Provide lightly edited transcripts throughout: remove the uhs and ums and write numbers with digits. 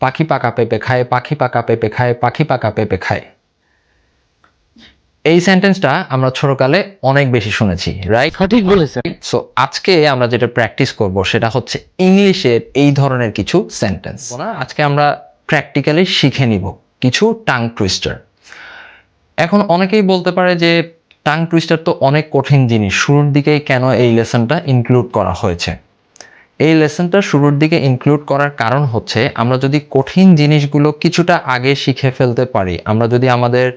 পাখি পাকা পেঁপে খায়, পাখি পাকা পেঁপে খায়, পাখি পাকা পেঁপে খায়। এই সেন্টেন্সটা আমরা ছোটকালে অনেক বেশি শুনেছি, রাইট? সঠিক বলেছেন। সো আজকে আমরা যেটা প্র্যাকটিস করব সেটা হচ্ছে ইংলিশের এই ধরনের কিছু সেন্টেন্স। আজকে আমরা প্র্যাকটিক্যালি শিখে নিব কিছু টাং টুইস্টার। এখন অনেকেই বলতে পারে যে টাং টুইস্টার তো অনেক কঠিন জিনিস, শুরুর দিকেই কেন এই লেসনটা ইনক্লুড করা হয়েছে? এই লেসনটা শুরুর দিকে ইনক্লুড করার কারণ হচ্ছে আমরা যদি কঠিন জিনিসগুলো কিছুটা আগে শিখে ফেলতে পারি, আমরা যদি আমাদের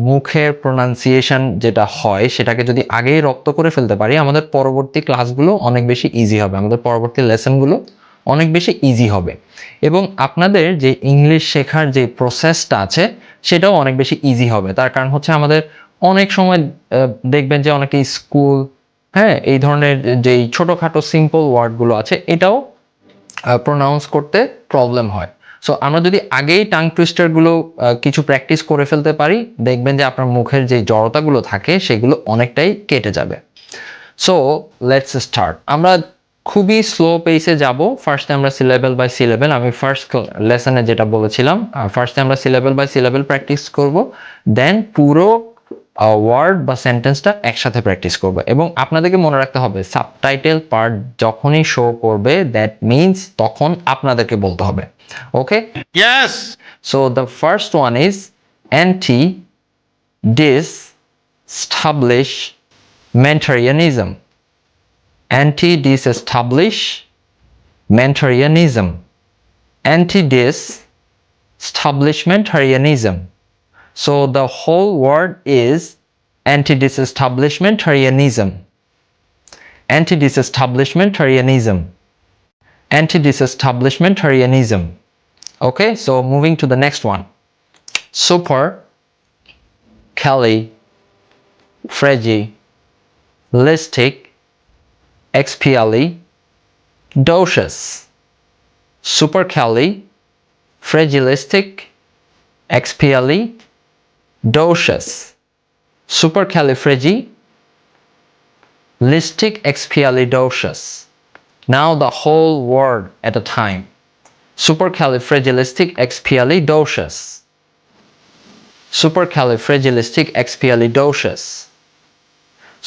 মুখের প্রোনাউন্সিয়েশন যেটা হয় সেটাকে যদি আগেই রপ্ত করে ফেলতে পারি, আমাদের পরবর্তী ক্লাসগুলো অনেক বেশি ইজি হবে, আমাদের পরবর্তী লেসনগুলো অনেক বেশি ইজি হবে এবং আপনাদের যে ইংলিশ শেখার যে প্রসেসটা আছে সেটাও অনেক বেশি ইজি হবে। তার কারণ হচ্ছে আমাদের অনেক সময় দেখবেন যে অনেকে স্কুল, হ্যাঁ, এই ধরনের যেই ছোটোখাটো সিম্পল ওয়ার্ডগুলো আছে এটাও প্রোনাউন্স করতে প্রবলেম হয়। সো আমরা যদি আগেই টাং টুইস্টারগুলো কিছু প্র্যাকটিস করে ফেলতে পারি, দেখবেন যে আপনার মুখের যে জড়তাগুলো থাকে সেগুলো অনেকটাই কেটে যাবে। So let's start. আমরা খুবই স্লো পেসে যাব। ফার্স্টে আমরা সিলেবেল বাই সিলেবেল, আমি ফার্স্ট লেসনে যেটা বলেছিলাম, ফার্স্টে আমরা সিলেবেল বাই সিলেবেল প্র্যাকটিস করব, দেন পুরো ওয়ার্ড বা সেন্টেন্সটা একসাথে প্র্যাকটিস করব। এবং আপনাদেরকে মনে রাখতে হবে সাবটাইটেল পার্ট যখনই শো করবে দ্যাট মিনস তখন আপনাদেরকে বলতে হবে, okay? Yes. So the first one is anti-disestablishmentarianism. Anti-disestablishmentarianism. Anti-disestablishmentarianism. So the whole word is anti-disestablishmentarianism. Anti-disestablishmentarianism. Anti-disestablishmentarianism. Okay, so moving to the next one. Supercalifragilistic expialidocious. Supercalifragilistic expialidocious. Supercalifragilistic expialidocious. Now the whole word at a time. Supercalifragilisticexpialidocious. Supercalifragilisticexpialidocious.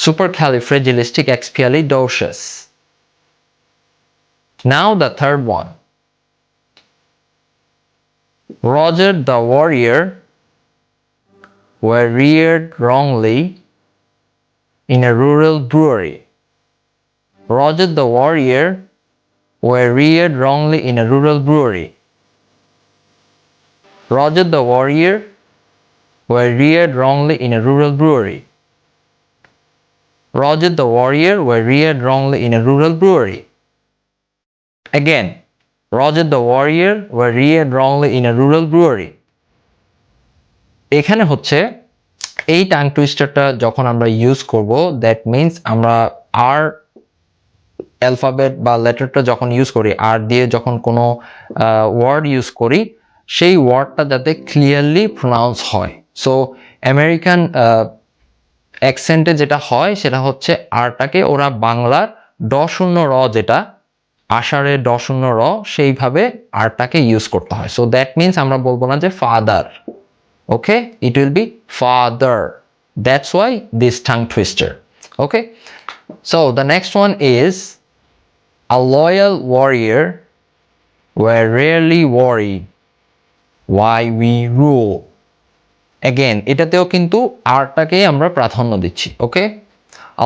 Supercalifragilisticexpialidocious. Now the third one. Roger the warrior were reared wrongly in a rural brewery. Roger the warrior were reared wrongly in a rural brewery. Roger the warrior were reared wrongly in a rural brewery. Roger the warrior were reared wrongly in a rural brewery. Again, Roger the warrior were reared wrongly in a rural brewery. এখানে হচ্ছে এই tongue টুইস্টারটা যখন আমরা use করব that means আমরা আর alphabet বা লেটারটা যখন ইউজ করি, আর দিয়ে যখন কোনো ওয়ার্ড ইউজ করি সেই ওয়ার্ডটা যাতে ক্লিয়ারলি প্রোনাউন্স হয়। সো আমেরিকান অ্যাকসেন্টে যেটা হয় সেটা হচ্ছে আরটাকে ওরা বাংলার ড শূন্য র, যেটা আষাঢ়ে ড শূন্য র, সেইভাবে আরটাকে ইউজ করতে হয়। সো দ্যাট মিনস আমরা বলবো না যে father, okay, it will be father. That's why this tongue twister, okay? So the next one is a loyal warrior were rarely worried why we rule. Again, এটাতেও কিন্তু আরটাকে আমরা প্রাধান্য দিচ্ছি, ওকে?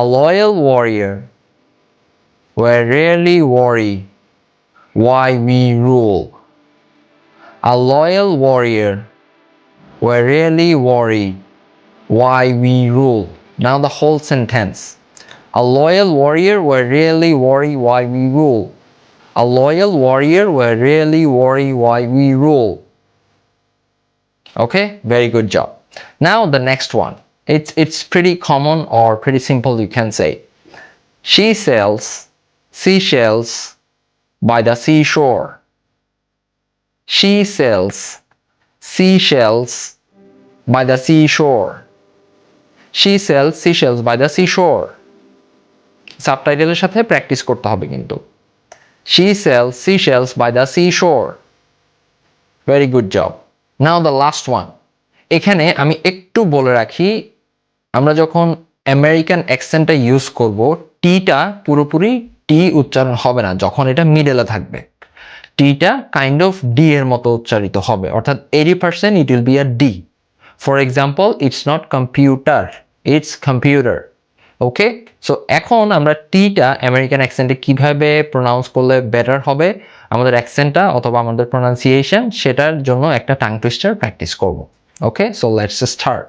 A loyal warrior were rarely worried why we rule. A loyal warrior were rarely worried why we rule. Now the whole sentence. A loyal warrior were rarely worried why we rule. A loyal warrior were rarely worried why we rule. Okay, very good job. Now the next one. It's pretty common or pretty simple, you can say. She sells seashells by the seashore. She sells seashells by the seashore. She sells seashells by the seashore. সাবটাইটেলের সাথে practice করতে হবে কিন্তু। She sells seashells by the seashore. Very good job. Now the last one. এখানে আমি একটু বলে রাখি, আমরা যখন আমেরিকান অ্যাকসেন্টটা ইউজ করব, টিটা পুরোপুরি টি উচ্চারণ হবে না যখন এটা মিডলে থাকবে। টিটা কাইন্ড অফ ডি এর মতো উচ্চারিত হবে, অর্থাৎ 80% it will be a D. For example, it's not computer, it's computer. Okay, so এখন আমরা টিটা আমেরিকান অ্যাকসেন্টে কিভাবে প্রোনাউন্স করলে বেটার হবে, আমাদের অ্যাকসেন্টটা অথবা আমাদের প্রোনাউন্সিয়েশন, সেটার জন্য একটা টাং টুইস্টার প্র্যাকটিস করব। Okay, so let's start.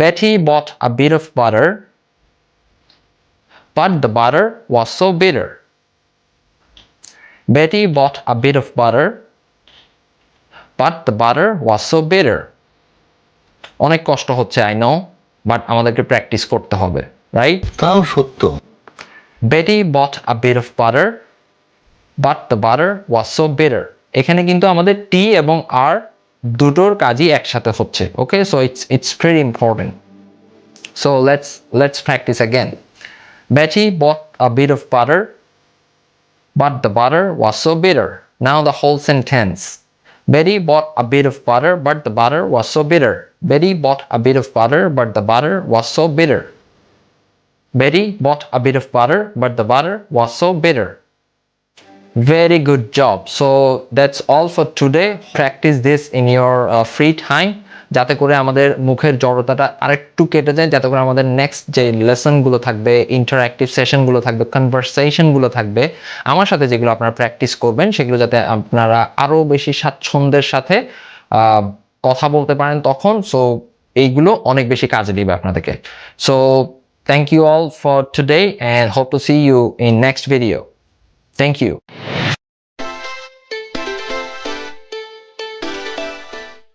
Betty bought a bit of butter, but the butter was so bitter. Betty bought a bit of butter, but the butter was so bitter. অনেক কষ্ট হচ্ছে, I know, but আমাদেরকে practice করতে হবে, right? তাও সত্য। Betty bought a bit of butter, but the butter was so bitter. এখানে কিন্তু আমাদের টি এবং আর দুটোর কাজই একসাথে হচ্ছে। ওকে, so it's pretty important. So let's practice again. Betty bought a bit of butter, but the butter was so bitter. Now the whole sentence. Betty bought a bit of butter, but the butter was so bitter. Betty bought a bit of butter, but the butter was so bitter. Betty bought a bit of butter, but the butter was so bitter. Very good job. So that's all for today. Practice this in your free time, যাতে করে আমাদের মুখের জড়তাটা আরেকটু কেটে যায়, যাতে করে আমাদের নেক্সট যে লেসনগুলো থাকবে, ইন্টারঅ্যাক্টিভ সেশনগুলো থাকবে, কনভারসেশনগুলো থাকবে, আমার সাথে যেগুলো আপনারা প্র্যাকটিস করবেন, সেগুলো যাতে আপনারা আরও বেশি স্বাচ্ছন্দ্যের সাথে কথা বলতে পারেন তখন। সো এইগুলো অনেক বেশি কাজে দিবে আপনাদেরকে। So thank you all for today and hope to see you in next video. Thank you.